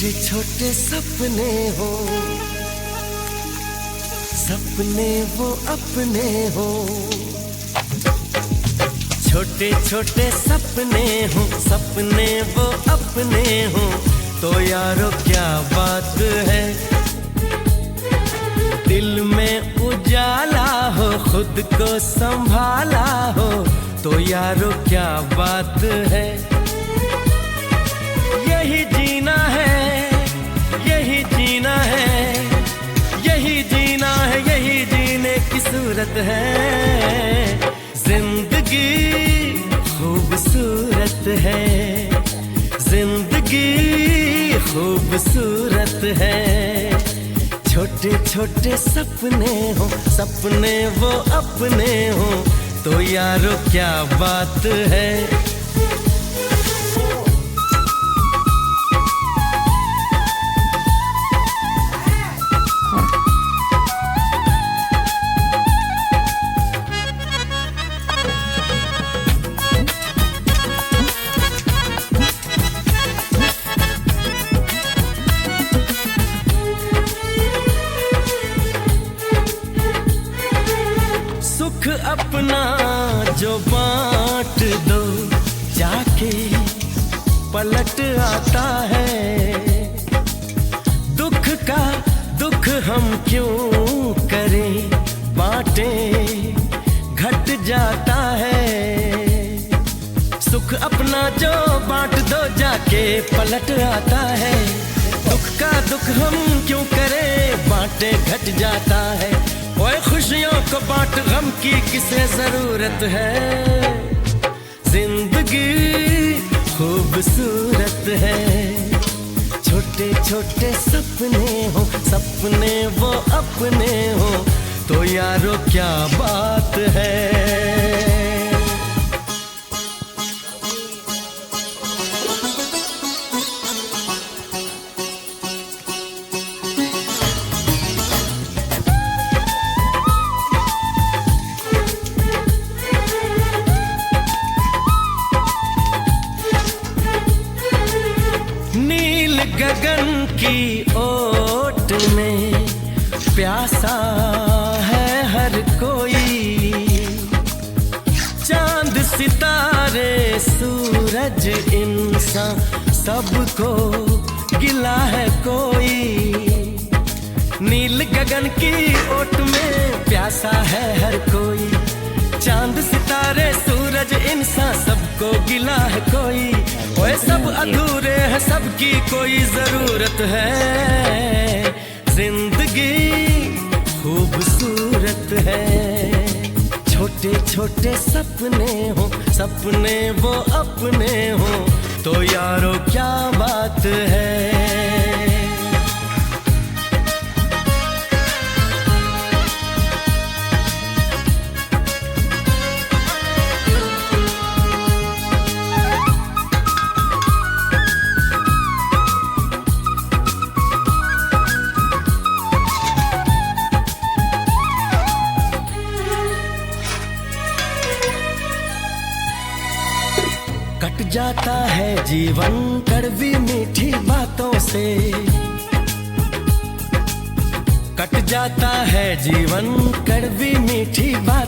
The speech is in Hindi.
छोटे छोटे सपने हो, सपने वो अपने हो। छोटे छोटे सपने हो, सपने वो अपने हो। तो यारो क्या बात है, दिल में उजाला हो, खुद को संभाला हो। तो यारो क्या बात है, यही जीना है, यही जीना है, यही जीना है, यही जीने की सूरत है। जिंदगी खूबसूरत है, जिंदगी खूबसूरत है। छोटे छोटे सपने हो, सपने वो अपने हो। तो यारो क्या बात है। सुख अपना जो बांट दो, जाके पलट आता है। दुख का दुख हम क्यों करें, बांटे घट जाता है। सुख अपना जो बांट दो, जाके पलट आता है। दुख का दुख हम क्यों करें, बांटे घट जाता है। ओए खुशियों को बांट, गम की किसे जरूरत है। जिंदगी खूबसूरत है। छोटे छोटे सपने हो, सपने वो अपने हो। तो यारो क्या बात है। नील गगन की ओट में प्यासा है हर कोई। चांद सितारे सूरज इंसान सबको गिला है कोई। नील गगन की ओट में प्यासा है हर कोई। चांद सितारे सूरज इंसान सबको गिला है कोई। ओए सब अधूरे हैं, सबकी कोई जरूरत है। जिंदगी खूबसूरत है। छोटे छोटे सपने हो, सपने वो अपने हो। तो यारो क्या बात है। कट जाता है जीवन कड़वी मीठी बातों से। कट जाता है जीवन कड़वी मीठी बात